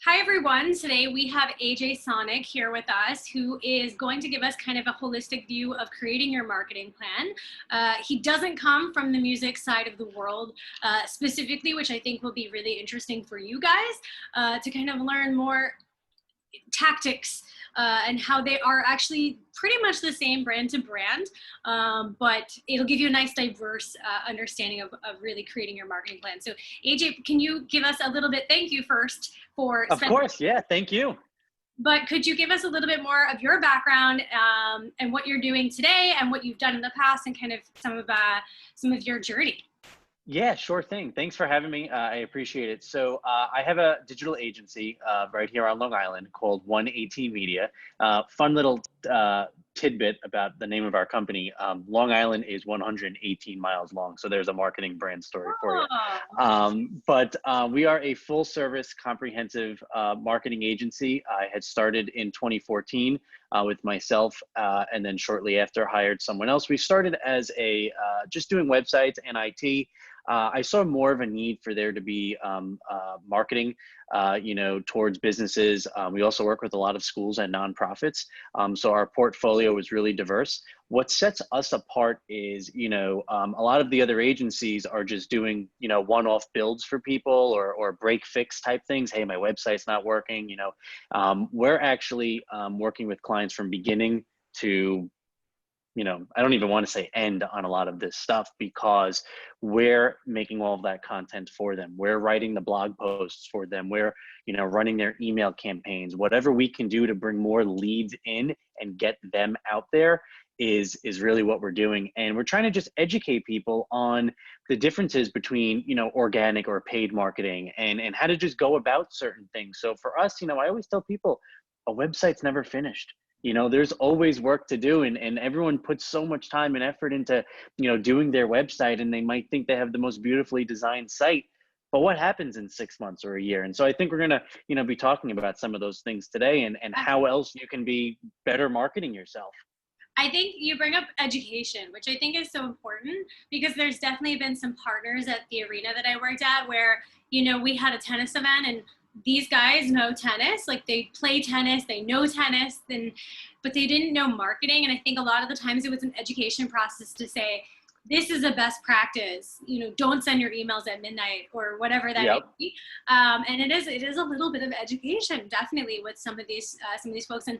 Hi everyone, today we have AJ Sonnick here with us, who is going to give us kind of a holistic view of creating your marketing plan. He doesn't come from the music side of the world specifically, which I think will be really interesting for you guys to kind of learn more tactics and how they are actually pretty much the same brand to brand, but it'll give you a nice diverse understanding of really creating your marketing plan. So AJ, can you give us a little bit, thank you first for Of course, yeah, thank you. but could you give us a little bit more of your background and what you're doing today and what you've done in the past and kind of some of your journey? Yeah, sure thing. Thanks for having me. I appreciate it. So I have a digital agency right here on Long Island called ONE18MEDIA. Fun little tidbit about the name of our company. Long Island is 118 miles long. So there's a marketing brand story for you. But we are a full service comprehensive marketing agency. I had started in 2014 with myself and then shortly after hired someone else. We started as a just doing websites and IT. I saw more of a need for there to be marketing, towards businesses. We also work with a lot of schools and nonprofits. So our portfolio is really diverse. What sets us apart is, a lot of the other agencies are just doing, one-off builds for people or break fix type things. Hey, my website's not working. We're actually working with clients from beginning to I don't even want to say end on a lot of this stuff because we're making all of that content for them. We're writing the blog posts for them. We're, running their email campaigns. Whatever we can do to bring more leads in and get them out there is really what we're doing. And we're trying to just educate people on the differences between, organic or paid marketing and how to just go about certain things. So for us, I always tell people a website's never finished. There's always work to do and everyone puts so much time and effort into, doing their website and they might think they have the most beautifully designed site, but what happens in 6 months or a year? And so I think we're going to, be talking about some of those things today and how else you can be better marketing yourself. I think you bring up education, which I think is so important because there's definitely been some partners at the arena that I worked at where, we had a tennis event and these guys know tennis, like they play tennis, they know tennis, but they didn't know marketing. And I think a lot of the times it was an education process to say, this is a best practice, don't send your emails at midnight or whatever that may be. And it is a little bit of education, definitely with some of these folks. And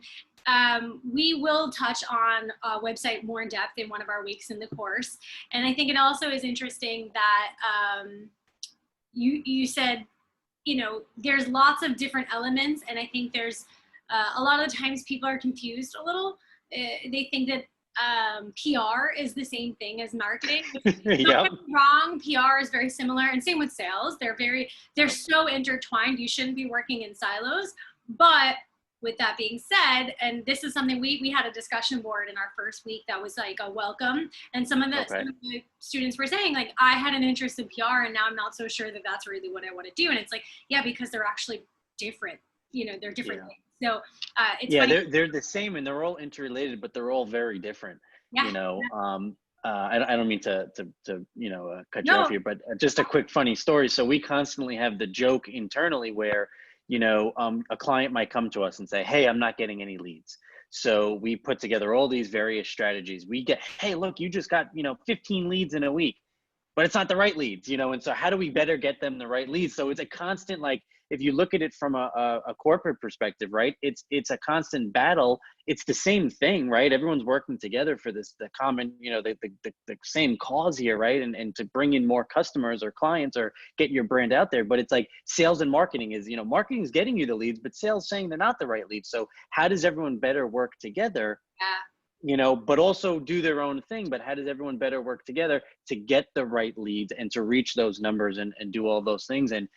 we will touch on a website more in depth in one of our weeks in the course. And I think it also is interesting that you said, there's lots of different elements. And I think there's a lot of the times people are confused a little. They think that PR is the same thing as marketing. Don't get me wrong, PR is very similar, and same with sales. They're so intertwined. You shouldn't be working in silos. But with that being said, and this is something we had a discussion board in our first week that was like a welcome, and some of the students were saying like, I had an interest in PR and now I'm not so sure that that's really what I want to do. And it's like, yeah, because they're actually different. They're different things. So it's funny. They're the same and they're all interrelated, but they're all very different. I don't mean to cut you off here, but just a quick funny story. So we constantly have the joke internally where a client might come to us and say, hey, I'm not getting any leads. So we put together all these various strategies. We get, hey, look, you just got 15 leads in a week, but it's not the right leads, and so how do we better get them the right leads? So it's a constant, like, if you look at it from a corporate perspective, right, it's a constant battle. It's the same thing, right? Everyone's working together for the common, the same cause here, right? And to bring in more customers or clients or get your brand out there. But it's like sales and marketing is, marketing is getting you the leads, but sales saying they're not the right leads. So how does everyone better work together? But also do their own thing. But how does everyone better work together to get the right leads and to reach those numbers and do all those things? And,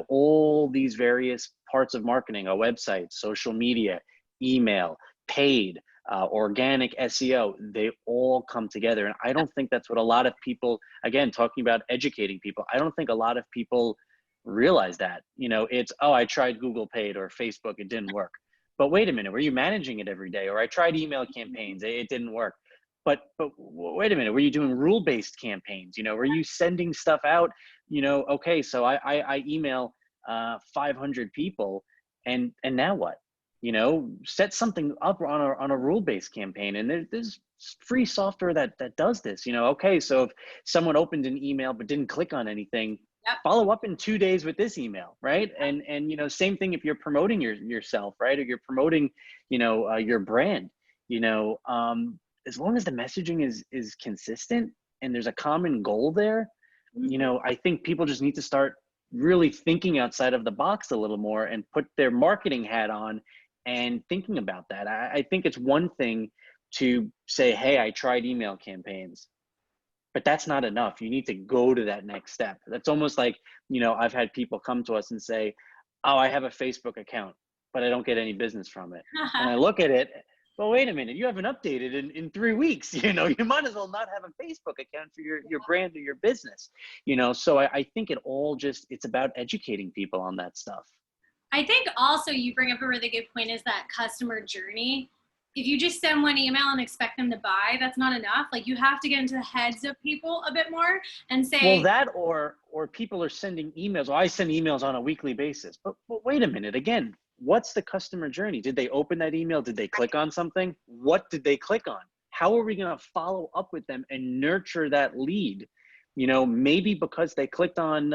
all these various parts of marketing, a website, social media, email, paid, organic SEO, they all come together. And I don't think that's what a lot of people, again, talking about educating people, I don't think a lot of people realize that, it's, oh, I tried Google Paid or Facebook, it didn't work. But wait a minute, were you managing it every day? Or I tried email campaigns, it didn't work. But wait a minute, were you doing rule-based campaigns? Were you sending stuff out? Okay, so I email 500 people And now what? Set something up on a rule-based campaign, and there's free software that does this. Okay, so if someone opened an email but didn't click on anything, Yep. follow up in 2 days with this email, right? And same thing if you're promoting yourself, right? Or you're promoting, your brand, as long as the messaging is consistent and there's a common goal there, I think people just need to start really thinking outside of the box a little more and put their marketing hat on and thinking about that. I think it's one thing to say, hey, I tried email campaigns, but that's not enough. You need to go to that next step. That's almost like, I've had people come to us and say, oh, I have a Facebook account, but I don't get any business from it. And I look at it, well, wait a minute, you haven't updated in 3 weeks. You might as well not have a Facebook account for your brand or your business. So I think it's about educating people on that stuff. I think also you bring up a really good point, is that customer journey. If you just send one email and expect them to buy, that's not enough. Like, you have to get into the heads of people a bit more and say, well, that or people are sending emails. I send emails on a weekly basis, but wait a minute. Again, what's the customer journey? Did they open that email? Did they click on something? What did they click on? How are we going to follow up with them and nurture that lead? Maybe because they clicked on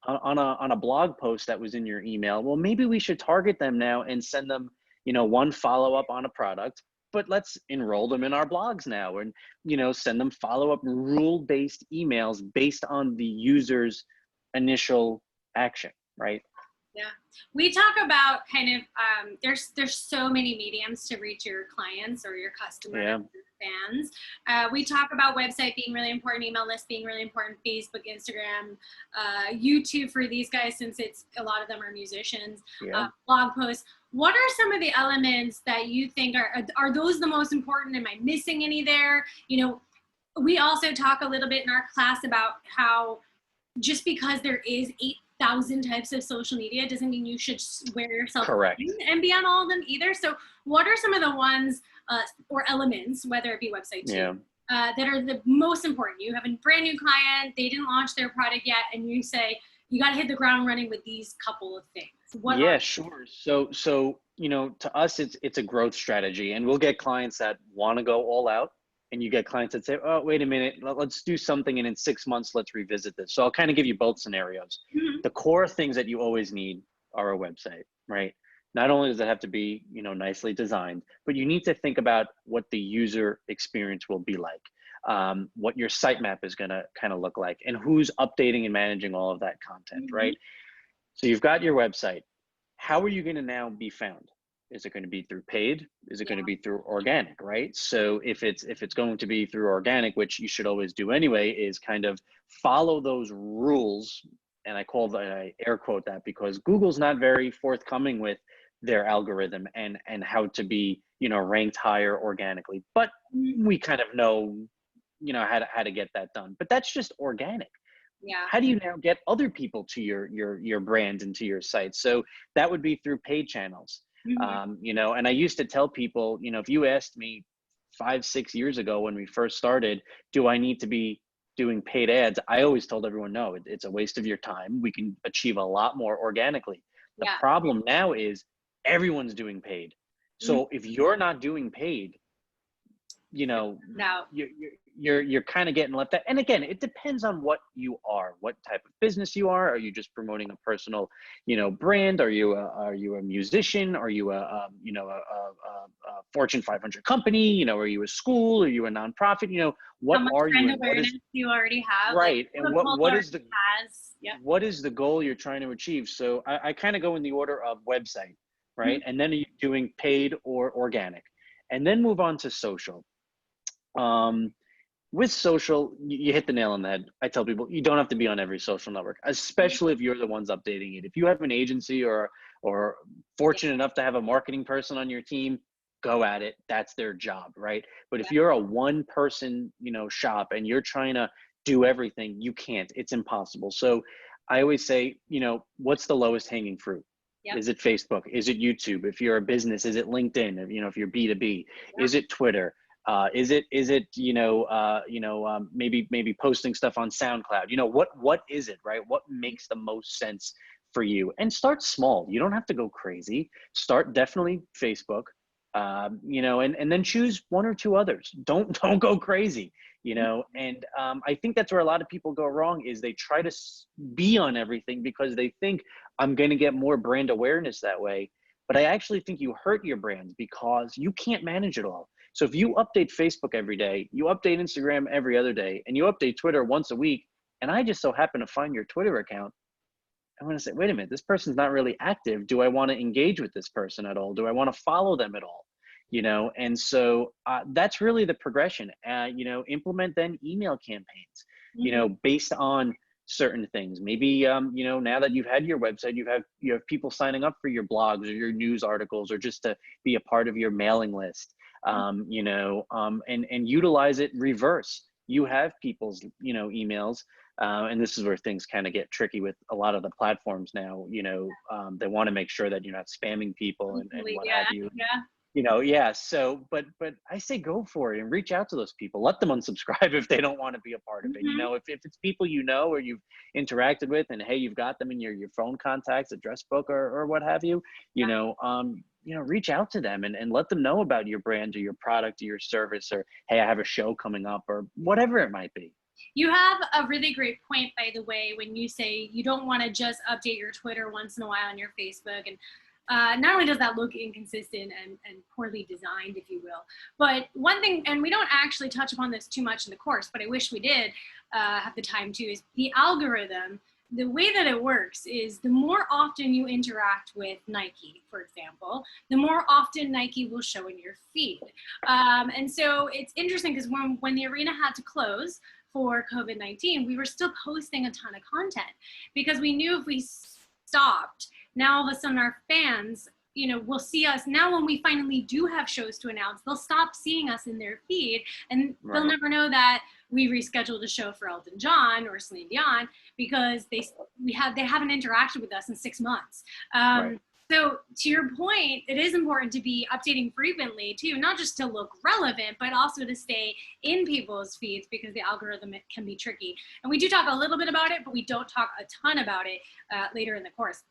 a blog post that was in your email. Well, maybe we should target them now and send them, one follow-up on a product, but let's enroll them in our blogs now and, send them follow-up rule-based emails based on the user's initial action, right? Yeah. We talk about kind of, there's so many mediums to reach your clients or your customers, Yeah. your fans. We talk about website being really important, email list being really important, Facebook, Instagram, YouTube for these guys, since a lot of them are musicians, Yeah. blog posts. What are some of the elements that you think are those the most important? Am I missing any there? We also talk a little bit in our class about how just because there is 8,000 types of social media doesn't mean you should wear yourself Correct. and be on all of them either. So what are some of the ones or elements, whether it be website too, that are the most important? You have a brand new client, they didn't launch their product yet, and you say, you got to hit the ground running with these couple of things. Sure. So, to us, it's a growth strategy, and we'll get clients that want to go all out, and you get clients that say, oh, wait a minute, let's do something, and in 6 months, let's revisit this. So I'll kind of give you both scenarios. Mm-hmm. The core things that you always need are a website, right? Not only does it have to be, nicely designed, but you need to think about what the user experience will be like, what your sitemap is going to kind of look like, and who's updating and managing all of that content, Mm-hmm. right? So you've got your website. How are you going to now be found? Is it going to be through paid? Is it going to be through organic, right? So if it's going to be through organic, which you should always do anyway, is kind of follow those rules. And I air quote that because Google's not very forthcoming with their algorithm and how to be, ranked higher organically. But we kind of know, how to get that done. But that's just organic. Yeah. How do you now get other people to your brand and to your site? So that would be through paid channels. Mm-hmm. And I used to tell people, if you asked me 5-6 years ago when we first started, do I need to be doing paid ads? I always told everyone, no, it's a waste of your time. We can achieve a lot more organically. The problem now is everyone's doing paid. So if you're not doing paid, no. you're kind of getting left out. And again, it depends on what you are, what type of business you are. Are you just promoting a personal, brand? Are you a musician? Are you a Fortune 500 company? Are you a school? Are you a nonprofit? What are you? And what is you already have? Right. Like, and what is the goal you're trying to achieve? So I kind of go in the order of website, right? Mm-hmm. And then are you doing paid or organic? And then move on to social. With social, you hit the nail on the head. I tell people you don't have to be on every social network, especially if you're the ones updating it. If you have an agency or fortunate enough to have a marketing person on your team, go at it. That's their job, right? But if you're a one person, shop and you're trying to do everything, you can't. It's impossible. So I always say, what's the lowest hanging fruit? Yep. Is it Facebook? Is it YouTube? If you're a business, is it LinkedIn? If you're B2B, is it Twitter? Is it maybe posting stuff on SoundCloud? What is it, right? What makes the most sense for you, and start small. You don't have to go crazy. Start definitely Facebook, you know, and then choose one or two others. Don't go crazy, you know. And I think that's where a lot of people go wrong, is they try to be on everything because they think I'm going to get more brand awareness that way. But I actually think you hurt your brand because you can't manage it all. So if you update Facebook every day, you update Instagram every other day, and you update Twitter once a week, and I just so happen to find your Twitter account, I'm going to say, wait a minute, this person's not really active. Do I want to engage with this person at all? Do I want to follow them at all? You know, and so that's really the progression. You know, implement then email campaigns, you know, based on certain things. Maybe, you know, now that you've had your website, you have people signing up for your blogs or your news articles, or just to be a part of your mailing list, you know, and utilize it reverse. You have people's, you know, emails. And this is where things kind of get tricky with a lot of the platforms now. You know, they want to make sure that you're not spamming people and what have you. You know, yeah. So, but I say go for it and reach out to those people. Let them unsubscribe if they don't want to be a part of it. You know, if it's people you know or you've interacted with, and hey, you've got them in your phone contacts, address book, or what have you. You know, reach out to them and let them know about your brand or your product or your service, or hey, I have a show coming up, or whatever it might be. You have a really great point, by the way, when you say you don't want to just update your Twitter once in a while on your Facebook. And not only does that look inconsistent and poorly designed, if you will, but one thing, and we don't actually touch upon this too much in the course, but I wish we did have the time to, is the algorithm. The way that it works is the more often you interact with Nike, for example, the more often Nike will show in your feed. And so it's interesting because when the arena had to close for COVID-19, we were still posting a ton of content because we knew if we stopped, now all of a sudden our fans, you know, will see us. Now when we finally do have shows to announce, they'll stop seeing us in their feed, and they'll never know that we rescheduled a show for Elton John or Celine Dion because they haven't interacted with us in 6 months. So to your point, it is important to be updating frequently too, not just to look relevant, but also to stay in people's feeds, because the algorithm can be tricky. And we do talk a little bit about it, but we don't talk a ton about it later in the course.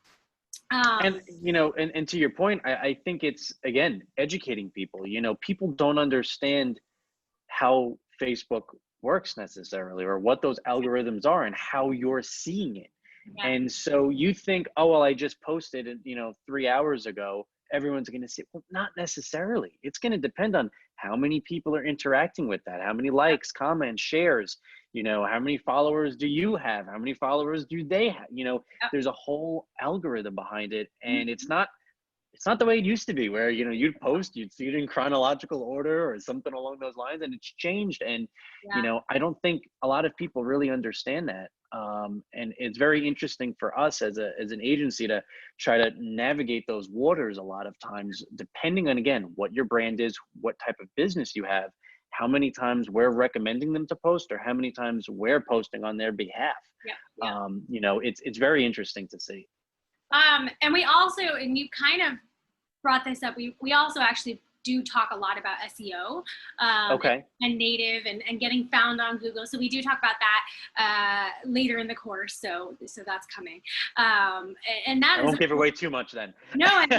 And, you know, and to your point, I think it's, again, educating people. You know, people don't understand how Facebook works necessarily, or what those algorithms are and how you're seeing it. And so you think, oh, well, I just posted it, you know, 3 hours ago, everyone's going to see it. Well, not necessarily. It's going to depend on how many people are interacting with that, how many likes, comments, shares, you know, how many followers do you have? How many followers do they have? You know, there's a whole algorithm behind it, and it's not the way it used to be, where, you know, you'd post, you'd see it in chronological order or something along those lines, and it's changed. And, you know, I don't think a lot of people really understand that. And it's very interesting for us as an agency to try to navigate those waters a lot of times, depending on, again, what your brand is, what type of business you have, how many times we're recommending them to post, or how many times we're posting on their behalf. You know, it's very interesting to see. And we also, and you kind of brought this up, we also actually do talk a lot about SEO and native and getting found on Google. So we do talk about that later in the course. So that's coming. And that I won't give away too much then. No, and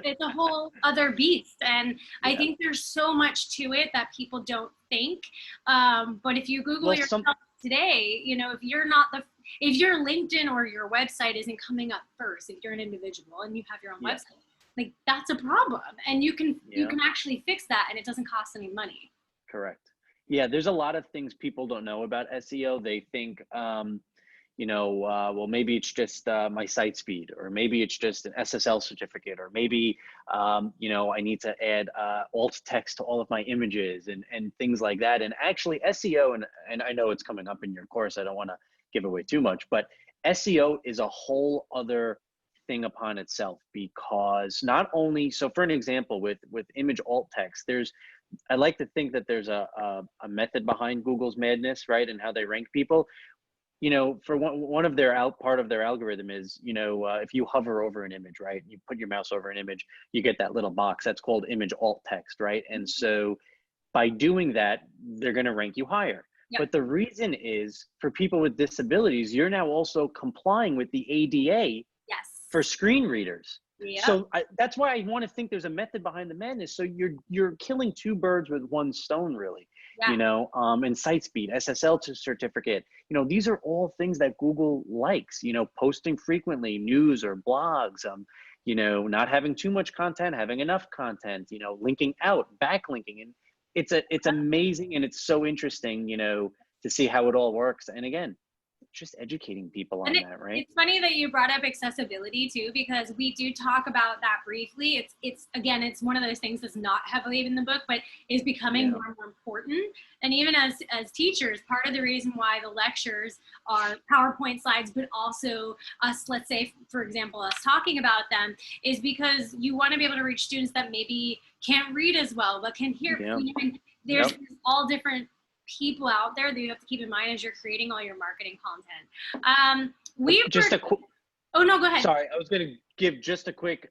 it's a whole other beast. And I think there's so much to it that people don't think. But if you Google yourself today, you know, if your LinkedIn or your website isn't coming up first, if you're an individual and you have your own website, like, that's a problem, and you can actually fix that, and it doesn't cost any money. Correct. Yeah, there's a lot of things people don't know about SEO. They think, you know, well, maybe it's just my site speed, or maybe it's just an SSL certificate, or maybe, you know, I need to add alt text to all of my images and things like that. And actually SEO, and I know it's coming up in your course, I don't want to give away too much, but SEO is a whole other thing upon itself, because not only, so for an example, with image alt text, I like to think that there's a method behind Google's madness, right? And how they rank people. You know, for one of their part of their algorithm is, you know, if you hover over an image, right, you put your mouse over an image, you get that little box that's called image alt text, right? And so by doing that, they're going to rank you higher. But the reason is, for people with disabilities, you're now also complying with the ADA for screen readers. Yeah. So that's why I want to think there's a method behind the madness. So you're killing two birds with one stone, really. Yeah. And site speed, SSL certificate. These are all things that Google likes. Posting frequently, news or blogs. Not having too much content, having enough content. Linking out, backlinking, and it's amazing, and it's so interesting. To see how it all works. And again, just educating people on that, right? It's funny that you brought up accessibility too, because we do talk about that briefly. It's again, it's one of those things that's not heavily in the book, but is becoming more and more important. And even as teachers, part of the reason why the lectures are PowerPoint slides, but also us, let's say, for example, us talking about them, is because you want to be able to reach students that maybe can't read as well, but can hear. There's all different people out there that you have to keep in mind as you're creating all your marketing content. Oh no, go ahead. Sorry, I was going to give just a quick,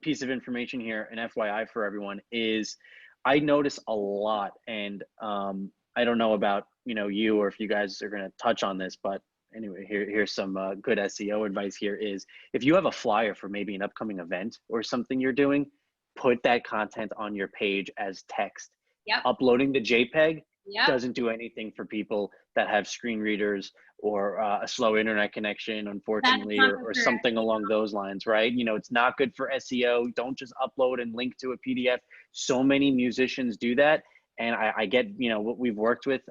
piece of information here. An FYI for everyone is, I notice a lot, and I don't know about you or if you guys are going to touch on this, but anyway, here's some good SEO advice. Here is, if you have a flyer for maybe an upcoming event or something you're doing, put that content on your page as text. Yep. Uploading the JPEG doesn't do anything for people that have screen readers or a slow internet connection, unfortunately, or something along those lines, right? It's not good for SEO. Don't just upload and link to a PDF. So many musicians do that. And I get, what we've worked with,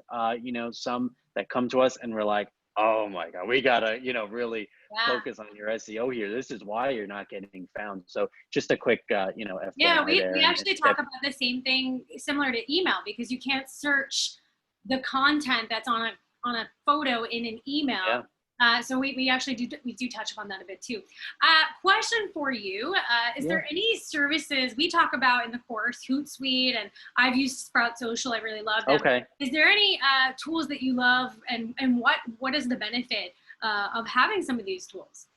some that come to us and we're like, oh my God, we gotta, really focus on your SEO here. This is why you're not getting found. So just a quick, FYI we actually talk about the same thing similar to email, because you can't search the content that's on a photo in an email. So we actually do touch upon that a bit too. Question for you, is there any services we talk about in the course, Hootsuite, and I've used Sprout Social, I really love them. Okay. Is there any tools that you love, and what is the benefit of having some of these tools?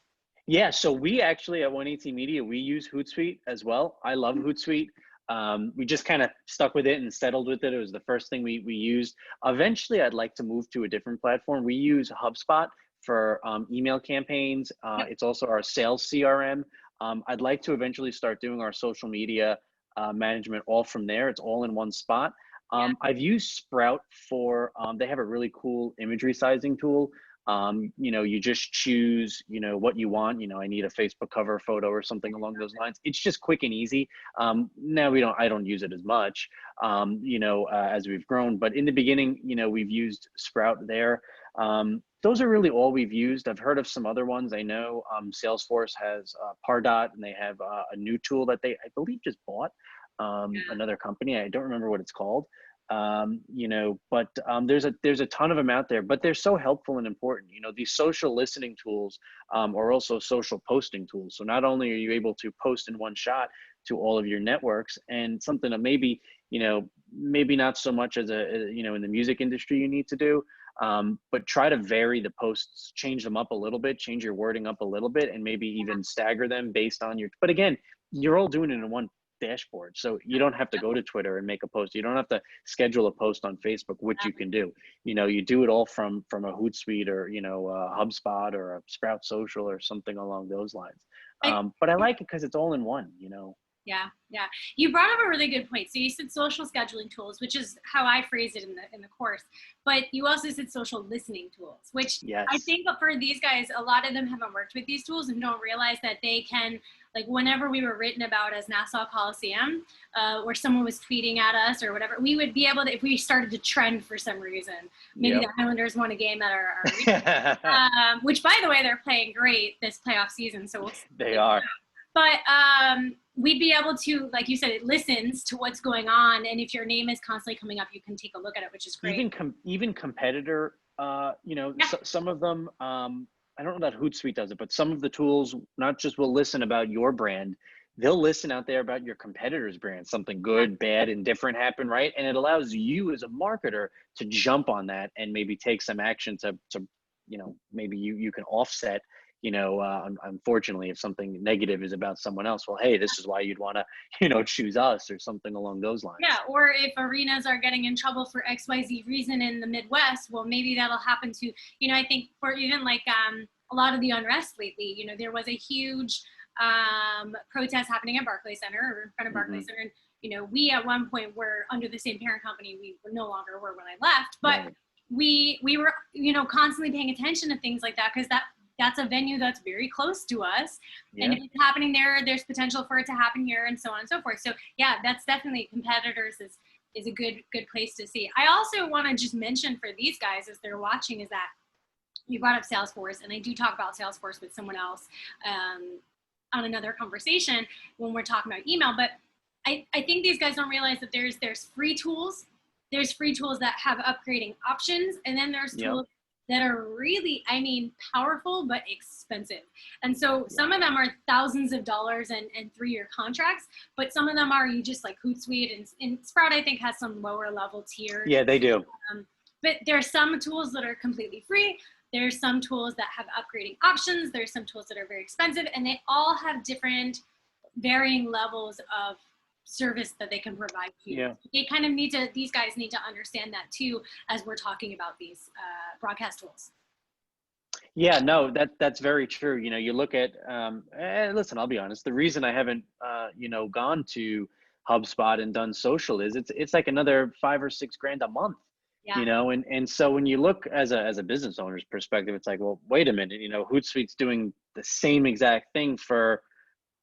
Yeah, so we actually at 118 Media, we use Hootsuite as well. I love Hootsuite. We just kind of stuck with it and settled with it. It was the first thing we used. Eventually, I'd like to move to a different platform. We use HubSpot for email campaigns. It's also our sales CRM. I'd like to eventually start doing our social media management all from there. It's all in one spot. I've used Sprout for, they have a really cool imagery sizing tool. You just choose, what you want. I need a Facebook cover photo or something along those lines. It's just quick and easy. Now I don't use it as much, as we've grown, but in the beginning, we've used Sprout there. Those are really all we've used. I've heard of some other ones. I know Salesforce has Pardot, and they have a new tool that I believe just bought another company. I don't remember what it's called. But there's a ton of them out there, but they're so helpful and important. These social listening tools are also social posting tools. So not only are you able to post in one shot to all of your networks, and something that maybe not so much as in the music industry you need to do, but try to vary the posts, change them up a little bit, change your wording up a little bit, and maybe even stagger them based on but again, you're all doing it in one dashboard. So you don't have to go to Twitter and make a post. You don't have to schedule a post on Facebook, which you can do. You do it all from a Hootsuite or, a HubSpot or a Sprout Social or something along those lines. But I like it because it's all in one, Yeah. You brought up a really good point. So you said social scheduling tools, which is how I phrased it in the course, but you also said social listening tools, which I think for these guys, a lot of them haven't worked with these tools and don't realize that they can, like whenever we were written about as Nassau Coliseum, or someone was tweeting at us or whatever, we would be able to, if we started to trend for some reason, maybe the Islanders won a game at our which by the way, they're playing great this playoff season. So they are. But we'd be able to, like you said, it listens to what's going on. And if your name is constantly coming up, you can take a look at it, which is great. Even competitor, some of them, I don't know that Hootsuite does it, but some of the tools not just will listen about your brand, they'll listen out there about your competitor's brand, something good, bad, and different happen, right? And it allows you as a marketer to jump on that and maybe take some action to maybe you can offset, unfortunately, if something negative is about someone else, well, hey, this is why you'd want to, choose us or something along those lines. Yeah, or if arenas are getting in trouble for XYZ reason in the Midwest, well, maybe that'll happen to, I think for even like a lot of the unrest lately. You know, there was a huge protest happening at Barclays Center, or in front of Barclays Center. And, you know, we at one point were under the same parent company. We were no longer were when I left, but Right. we were, you know, constantly paying attention to things like that, because that's a venue that's very close to us. Yeah. And if it's happening there, there's potential for it to happen here, and so on and so forth. So yeah, that's definitely, competitors is a good place to see. I also want to just mention for these guys as they're watching is that you brought up Salesforce, and I do talk about Salesforce with someone else on another conversation when we're talking about email. But I think these guys don't realize that there's free tools. There's free tools that have upgrading options, and then there's tools that are really, I mean, powerful but expensive. And so some of them are thousands of dollars and 3-year contracts, but some of them are, you just like Hootsuite, and Sprout I think has some lower level tiers. Yeah, they do. But there's some tools that are completely free. There's some tools that have upgrading options. There's some tools that are very expensive, and they all have different varying levels of service that they can provide to you. Yeah. They kind of need to, these guys need to understand that too, as we're talking about these broadcast tools. Yeah, no, that's very true. You know, you look at, listen, I'll be honest. The reason I haven't, you know, gone to HubSpot and done social is it's like another $5 or $6 grand a month. Yeah. You know, and so when you look as a business owner's perspective, it's like, well, wait a minute, you know, Hootsuite's doing the same exact thing for,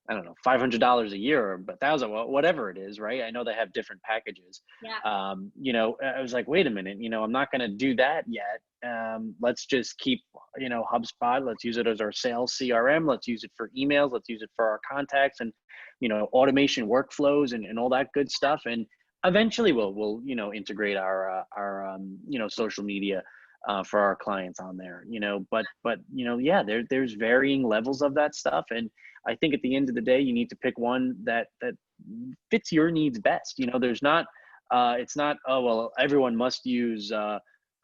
I don't know, $500 a year or $1,000, whatever it is, right? I know they have different packages. Yeah. You know, I was like, wait a minute, you know, I'm not going to do that yet. Let's just keep, you know, HubSpot. Let's use it as our sales CRM. Let's use it for emails. Let's use it for our contacts and, you know, automation workflows and all that good stuff. And eventually we'll you know, integrate our you know, social media for our clients on there, you know, but you know, yeah, there's varying levels of that stuff. And I think at the end of the day, you need to pick one that fits your needs best. You know, there's not, it's not, oh, well, everyone must use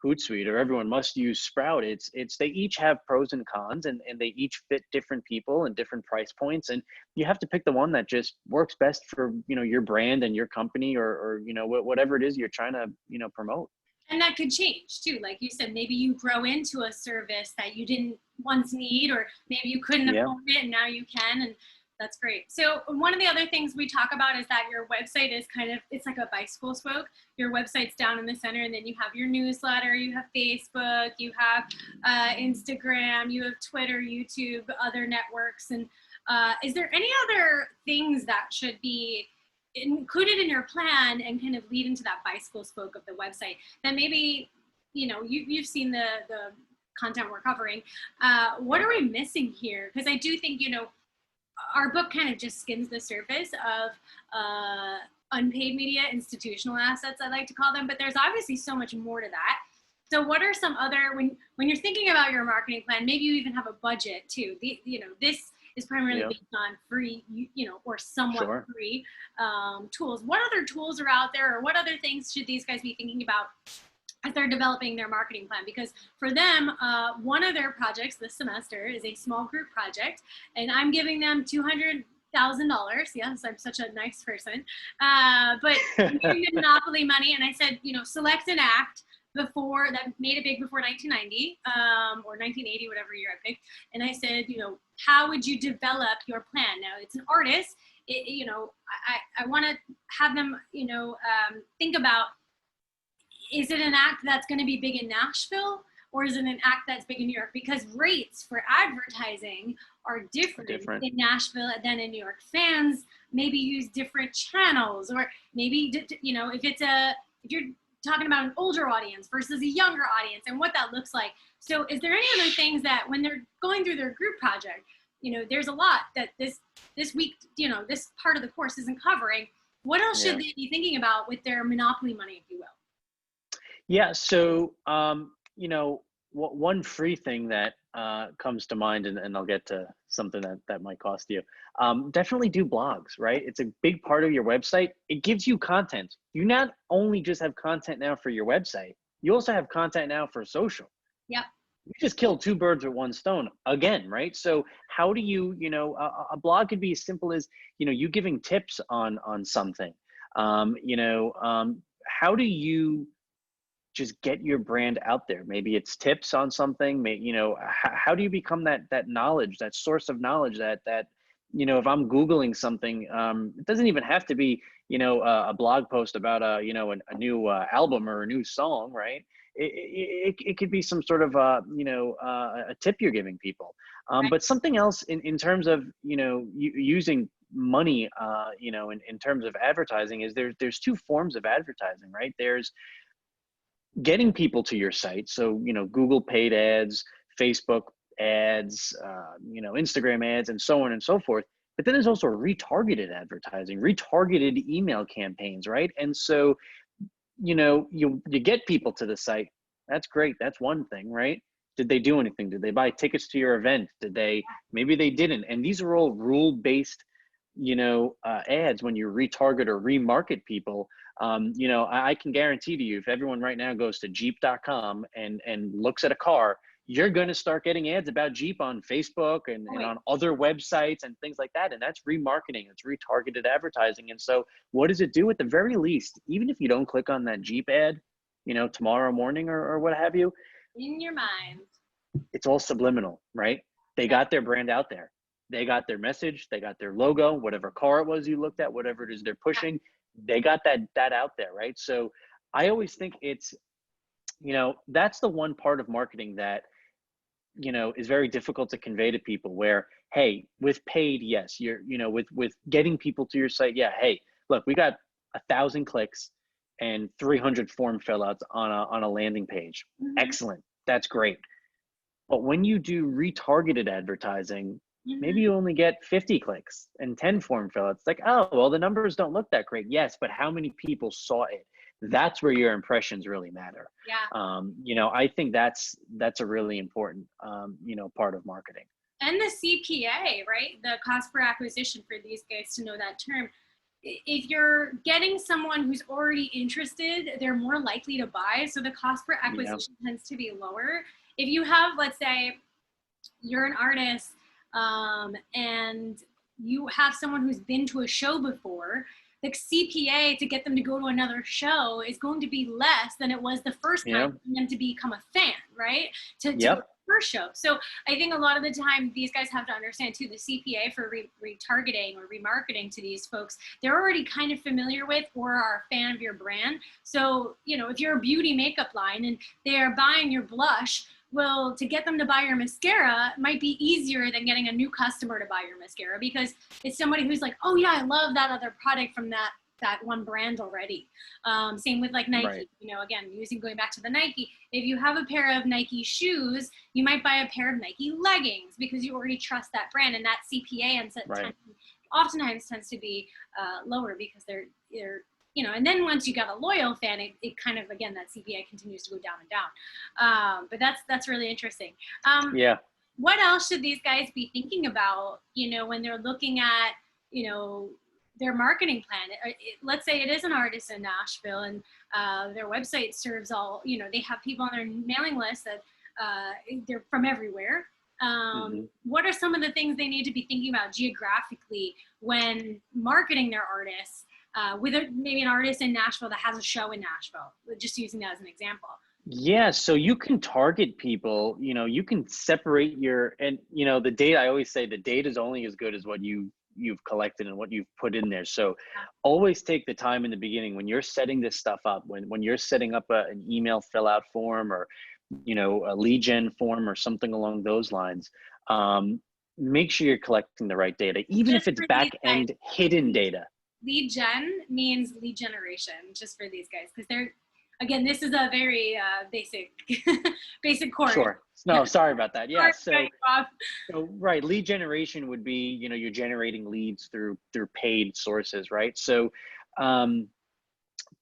Hootsuite or everyone must use Sprout. It's they each have pros and cons, and they each fit different people and different price points. And you have to pick the one that just works best for, you know, your brand and your company, or you know, whatever it is you're trying to, you know, promote. And that could change too. Like you said, maybe you grow into a service that you didn't once need, or maybe you couldn't afford it and now you can. And that's great. So one of the other things we talk about is that your website is kind of, it's like a bicycle spoke. Your website's down in the center, and then you have your newsletter, you have Facebook, you have Instagram, you have Twitter, YouTube, other networks. And is there any other things that should be included in your plan and kind of lead into that bicycle spoke of the website that maybe, you know, you've seen the content we're covering? What are we missing here? Because I do think, you know, our book kind of just skims the surface of unpaid media, institutional assets, I like to call them, but there's obviously so much more to that. So what are some other, when you're thinking about your marketing plan, maybe you even have a budget too, you know, this is primarily based on free, you know, or somewhat free tools. What other tools are out there, or what other things should these guys be thinking about as they're developing their marketing plan? Because for them, one of their projects this semester is a small group project, and I'm giving them $200,000. Yes, I'm such a nice person. But I'm giving them monopoly money, and I said, you know, select an act before that made it big before 1990 or 1980, whatever year I picked. And I said, you know, how would you develop your plan? Now it's an artist. You know, I want to have them, you know, think about, is it an act that's going to be big in Nashville, or is it an act that's big in New York? Because rates for advertising are different in Nashville than in New York. Fans maybe use different channels, or maybe, you know, if you're talking about an older audience versus a younger audience and what that looks like. So is there any other things that when they're going through their group project, you know, there's a lot that this week, you know, this part of the course isn't covering. What else should they be thinking about with their monopoly money, if you will? Yeah. So, you know, one free thing that comes to mind, and I'll get to something that might cost you. Definitely do blogs, right? It's a big part of your website. It gives you content. You not only just have content now for your website, you also have content now for social. Yep. You just killed 2 birds with 1 stone again, right? So how do you, you know, a blog could be as simple as, you know, you giving tips on something. You know, how do you just get your brand out there. Maybe it's tips on something. You know, how do you become that knowledge, that source of knowledge that you know, if I'm Googling something, it doesn't even have to be, you know, a blog post about you know, a new album or a new song, right? It could be some sort of you know, a tip you're giving people. Right. But something else in terms of, you know, using money, you know, in terms of advertising, is there's two forms of advertising, right? There's getting people to your site. So, you know, Google paid ads, Facebook ads, you know, Instagram ads, and so on and so forth. But then there's also retargeted advertising, retargeted email campaigns, right? And so, you know, you get people to the site. That's great. That's one thing, right? Did they do anything? Did they buy tickets to your event? Did they? Maybe they didn't. And these are all rule-based, you know, ads. When you retarget or remarket people, you know, I can guarantee to you, if everyone right now goes to Jeep.com and looks at a car, you're going to start getting ads about Jeep on Facebook and on other websites and things like that. And that's remarketing. It's retargeted advertising. And so what does it do? At the very least, even if you don't click on that Jeep ad, you know, tomorrow morning or what have you, In your mind. it's all subliminal, right? They got their brand out there. They got their message. They got their logo, whatever car it was you looked at, whatever it is they're pushing, they got that out there, right? So I always think it's, you know, that's the one part of marketing that, you know, is very difficult to convey to people, where, hey, with paid, yes, you're, you know, with getting people to your site, yeah, hey, look, we got 1,000 clicks and 300 form fill outs on a landing page. Mm-hmm. Excellent. That's great. But when you do retargeted advertising, maybe you only get 50 clicks and 10 form fill outs. Like, oh, well, the numbers don't look that great. Yes, but how many people saw it? That's where your impressions really matter. Yeah. You know, I think that's a really important, you know, part of marketing. And the CPA, right? The cost per acquisition, for these guys to know that term. If you're getting someone who's already interested, they're more likely to buy. So the cost per acquisition tends to be lower. If you have, let's say, you're an artist and you have someone who's been to a show before, the CPA to get them to go to another show is going to be less than it was the first time for them to become a fan, right? To go to the first show. So I think a lot of the time these guys have to understand too, the CPA for retargeting or remarketing to these folks, they're already kind of familiar with or are a fan of your brand. So, you know, if you're a beauty makeup line and they are buying your blush, well, to get them to buy your mascara might be easier than getting a new customer to buy your mascara, because it's somebody who's like, oh yeah, I love that other product from that one brand already. Same with like Nike, right. You know, again, going back to the Nike, if you have a pair of Nike shoes, you might buy a pair of Nike leggings because you already trust that brand, and that CPA oftentimes tends to be lower because they're you know, and then once you got a loyal fan, it kind of, again, that CPA continues to go down and down. But that's really interesting. What else should these guys be thinking about, you know, when they're looking at, you know, their marketing plan? Let's say it is an artist in Nashville and their website serves all, you know, they have people on their mailing list that they're from everywhere. What are some of the things they need to be thinking about geographically when marketing their artists? With maybe an artist in Nashville that has a show in Nashville, just using that as an example. Yeah, so you can target people, you know, you can separate and you know, the data, I always say the data is only as good as what you've collected and what you've put in there. So always take the time in the beginning when you're setting this stuff up, when you're setting up an email fill out form, or, you know, a lead gen form or something along those lines. Make sure you're collecting the right data, even if it's back end hidden data. Lead gen means lead generation, just for these guys, because they're, again, this is a very basic course. Sure. No, sorry about that. Yeah. So right, lead generation would be, you know, you're generating leads through paid sources, right? So,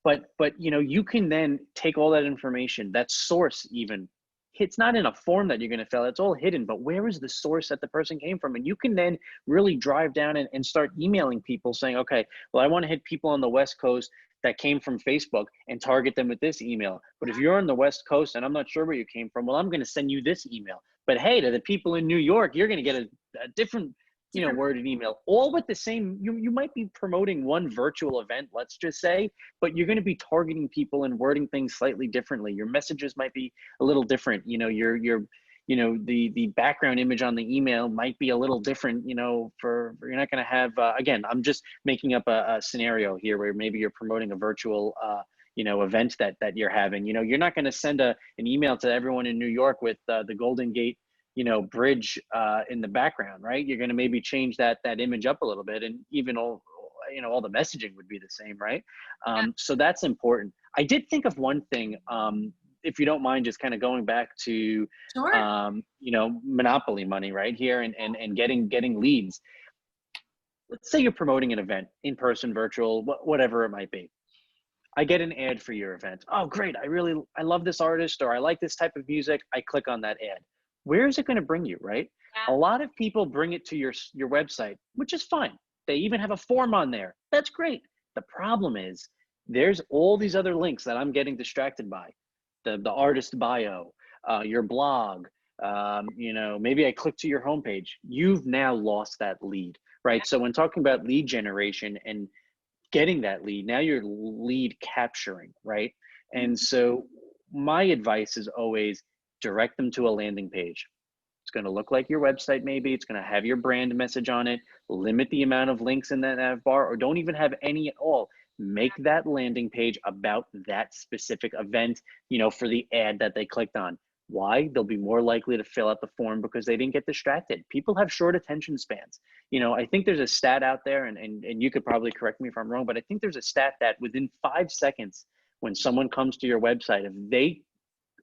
but you know, you can then take all that information, that source even. It's not in a form that you're going to fill. It's all hidden, but where is the source that the person came from? And you can then really drive down and start emailing people saying, okay, well, I want to hit people on the West Coast that came from Facebook and target them with this email. But if you're on the West Coast and I'm not sure where you came from, well, I'm going to send you this email. But hey, to the people in New York, you're going to get a different Different. word and email, all with the same, you might be promoting one virtual event, let's just say, but you're going to be targeting people and wording things slightly differently. Your messages might be a little different. The background image on the email might be a little different, for you're not going to have, again, I'm just making up a scenario here where maybe you're promoting a virtual, event that you're having. You're not going to send an email to everyone in New York with the Golden Gate bridge in the background, right? You're going to maybe change that image up a little bit, and even all the messaging would be the same, right? Yeah. So that's important. I did think of one thing, if you don't mind, just kind of going back to Sure. monopoly money right here, and getting leads. Let's say you're promoting an event, in person, virtual, whatever it might be. I get an ad for your event. Oh, great. I love this artist, or I like this type of music. I click on that ad. Where is it going to bring you, right? A Yeah. lot of people bring it to your website, which is fine. They even have a form on there. That's great. The problem is there's all these other links that I'm getting distracted by. The artist bio, your blog, maybe I click to your homepage. You've now lost that lead, right? Yeah. So when talking about lead generation and getting that lead, now you're lead capturing, right? And so my advice is always direct them to a landing page. It's going to look like your website, maybe it's going to have your brand message on it. Limit the amount of links in that nav bar, or don't even have any at all. Make that landing page about that specific event, for the ad that they clicked on. Why? They'll be more likely to fill out the form because they didn't get distracted. People have short attention spans. I think there's a stat out there, and you could probably correct me if I'm wrong, but I think there's a stat that within 5 seconds, when someone comes to your website, if they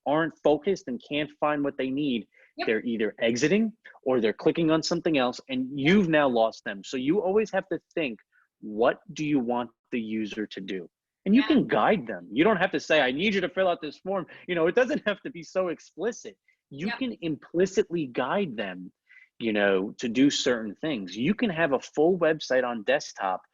aren't focused and can't find what they need, Yep. they're either exiting or they're clicking on something else, and you've now lost them. So you always have to think, what do you want the user to do? And you Yeah. can guide them. You don't have to say, I need you to fill out this form. It doesn't have to be so explicit. You Yep. can implicitly guide them, to do certain things. You can have a full website on desktop,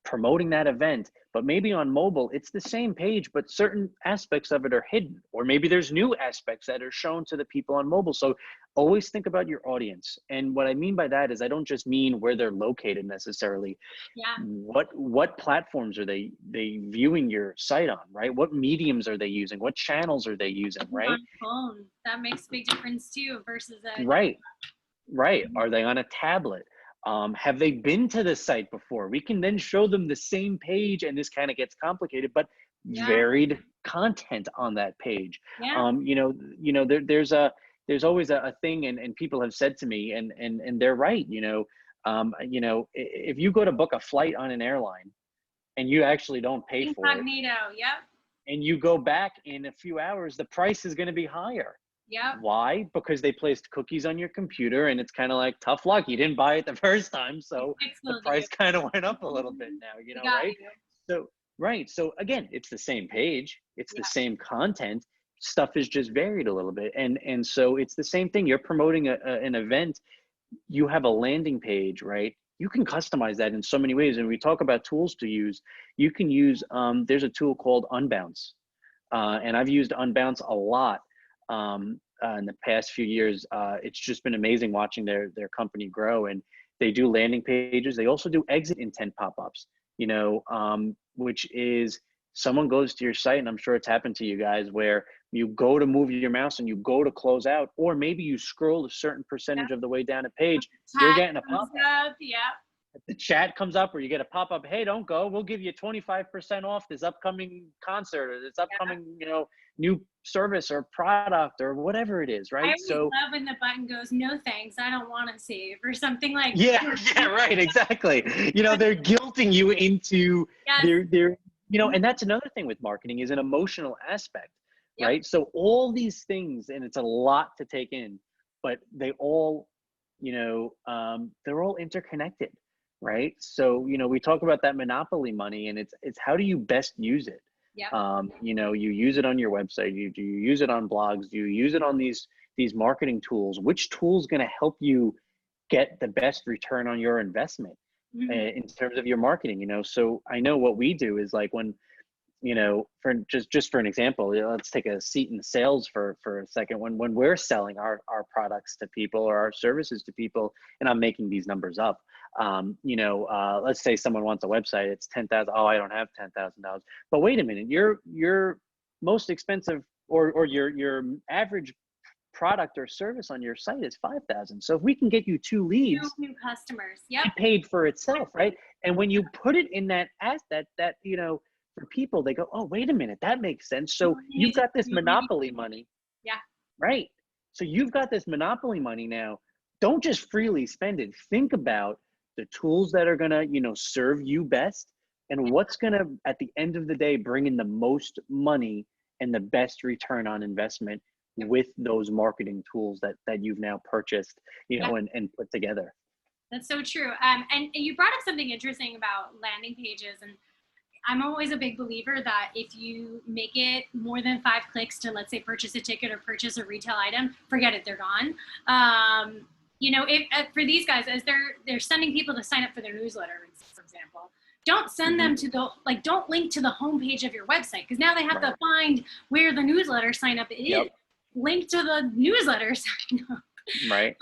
promoting that event, but maybe on mobile it's the same page, but certain aspects of it are hidden, or maybe there's new aspects that are shown to the people on mobile. So always think about your audience, and what I mean by that is I don't just mean where they're located necessarily. Yeah. What platforms are they viewing your site on, right? What mediums are they using? What channels are they using, right? On phone, that makes a big difference too versus a Right. Are they on a tablet? Have they been to the site before? We can then show them the same page, and this kind of gets complicated, but Yeah. varied content on that page. Yeah. There's always a thing, and people have said to me, and they're right. If you go to book a flight on an airline and you actually don't pay for it, Incognito. Yep. and you go back in a few hours, the price is going to be higher. Yep. Why? Because they placed cookies on your computer, and it's kind of like tough luck. You didn't buy it the first time, so the price kind of went up a little bit now, right? So, right. So again, it's the same page, it's the same content. Stuff is just varied a little bit, and so it's the same thing. You're promoting an event. You have a landing page, right? You can customize that in so many ways. And we talk about tools to use. You can use. There's a tool called Unbounce, and I've used Unbounce a lot. In the past few years, it's just been amazing watching their company grow. And they do landing pages. They also do exit intent pop-ups, which is someone goes to your site, and I'm sure it's happened to you guys, where you go to move your mouse and you go to close out, or maybe you scroll a certain percentage of the way down a page, you're getting a pop-up. Yeah. The chat comes up, or you get a pop-up, hey, don't go, we'll give you 25% off this upcoming concert, or this upcoming new service or product, or whatever it is, right? I always love when the button goes, no thanks, I don't want to save, or something like that. Yeah, right, exactly. They're guilting you into their and that's another thing with marketing, is an emotional aspect. Right? So all these things, and it's a lot to take in, but they all, they're all interconnected, right? So, we talk about that monopoly money, and it's how do you best use it? You use it on your website, do you use it on blogs, do you use it on these marketing tools? Which tool is going to help you get the best return on your investment in terms of your marketing? So I know what we do is, like, when you know, for just for an example, you know, let's take a seat in sales for a second. When we're selling our products to people or our services to people, and I'm making these numbers up, you know, let's say someone wants a website, it's 10,000. Oh, I don't have $10,000. But wait a minute, your most expensive or your average product or service on your site is 5,000. So if we can get you two Two leads, new customers. Yep. it paid for itself, right? And when you put it in that as that, you know, for people, they go, oh, wait a minute, that makes sense. So you've got this monopoly money, Yeah. right? So you've got this monopoly money now. Don't just freely spend it. Think about the tools that are gonna, you know, serve you best, and what's gonna, at the end of the day, bring in the most money and the best return on investment with those marketing tools that you've now purchased, you know, and put together. That's so true. And you brought up something interesting about landing pages. And I'm always a big believer that if you make it more than 5 clicks to, let's say, purchase a ticket or purchase a retail item, forget it, they're gone. You know, if for these guys, as they're sending people to sign up for their newsletter, for example, don't send them to the, like, don't link to the homepage of your website, because now they have to find where the newsletter sign up is. Link to the newsletter sign up. Right.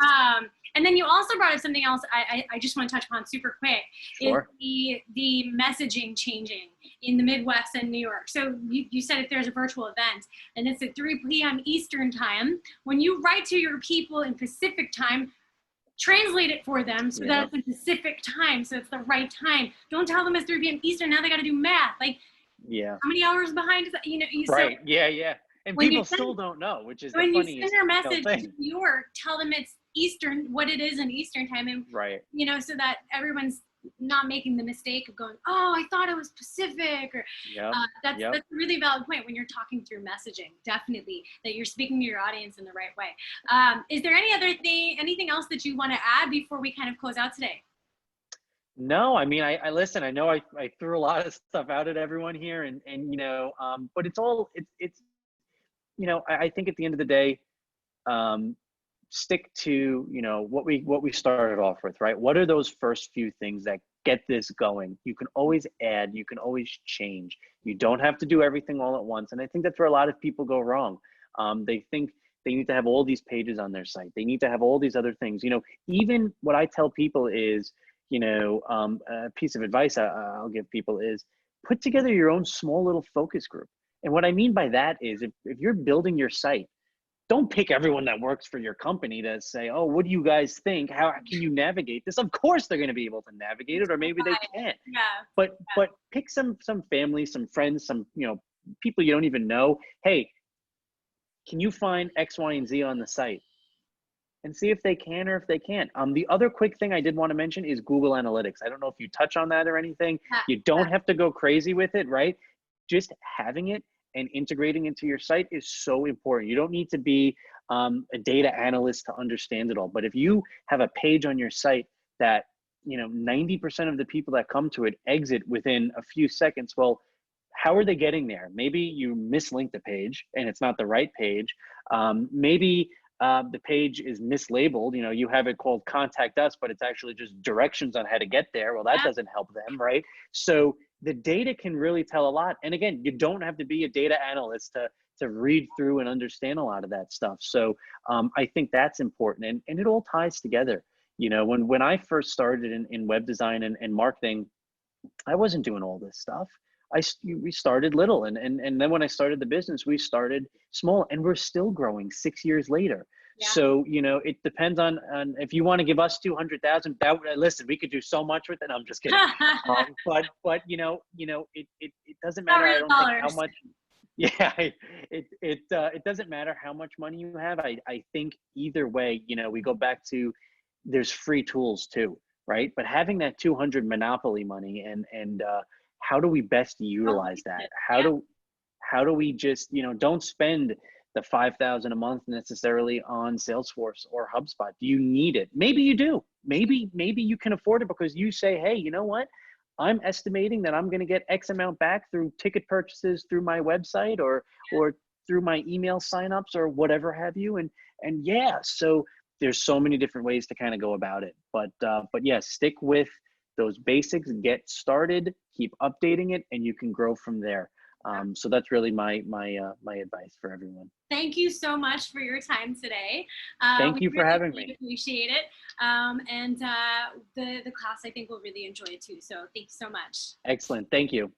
And then you also brought up something else I just want to touch upon super quick. Sure. Is the messaging changing in the Midwest and New York. So you said if there's a virtual event and it's at 3 p.m. Eastern time, when you write to your people in Pacific time, translate it for them so that it's in Pacific time, so it's the right time. Don't tell them it's 3 p.m. Eastern. Now they got to do math. Like, how many hours behind is that? You know, right. So, and people still don't know, which is when the you funniest send your message thing. to New York, tell them it's Eastern, what it is in Eastern time, and you know, so that everyone's not making the mistake of going, oh, I thought it was Pacific, or that's a really valid point when you're talking through messaging. Definitely that you're speaking to your audience in the right way. Is there anything else that you want to add before we kind of close out today? No, I mean, I listen, I know I threw a lot of stuff out at everyone here, and you know, but it's you know, I think at the end of the day, stick to, you know, what we started off with, right? What are those first few things that get this going? You can always add, you can always change. You don't have to do everything all at once. And I think that's where a lot of people go wrong. They think they need to have all these pages on their site. They need to have all these other things. You know, even what I tell people is, you know, a piece of advice I'll give people is put together your own small little focus group. And what I mean by that is if you're building your site, don't pick everyone that works for your company to say, oh, what do you guys think? How can you navigate this? Of course they're going to be able to navigate it, or maybe they can't. But pick some family, some friends, some, you know, people you don't even know. Hey, can you find X, Y, and Z on the site? And see if they can or if they can't. The other quick thing I did want to mention is Google Analytics. I don't know if you touch on that or anything. You don't have to go crazy with it, right? Just having it and integrating into your site is so important. You don't need to be a data analyst to understand it all. But if you have a page on your site that, you know, 90% of the people that come to it exit within a few seconds, well, how are they getting there? Maybe you mislinked the page and it's not the right page. Maybe the page is mislabeled. You know, you have it called contact us, but it's actually just directions on how to get there. Well, that doesn't help them, right? So the data can really tell a lot. And again, you don't have to be a data analyst to read through and understand a lot of that stuff. So I think that's important, and it all ties together. You know, when I first started in web design and marketing, I wasn't doing all this stuff. We started little, and then when I started the business, we started small, and we're still growing 6 years later. So, you know, it depends on if you want to give us 200,000. Listen, we could do so much with it. I'm just kidding. But you know, it doesn't matter. I don't think how much. Yeah, it doesn't matter how much money you have. I think either way, you know, we go back to there's free tools too, right? But having that 200 monopoly money and how do we best utilize that? How do we just, you know, don't spend the 5,000 a month necessarily on Salesforce or HubSpot? Do you need it? Maybe you do. Maybe you can afford it because you say, hey, you know what? I'm estimating that I'm going to get X amount back through ticket purchases through my website or through my email signups or whatever have you. And so there's so many different ways to kind of go about it. But yeah, stick with those basics, get started, keep updating it, and you can grow from there. So that's really my advice for everyone. Thank you so much for your time today. Thank We you for really, having really me. appreciate it. And the class, I think, will really enjoy it too. So thanks so much. Excellent. Thank you.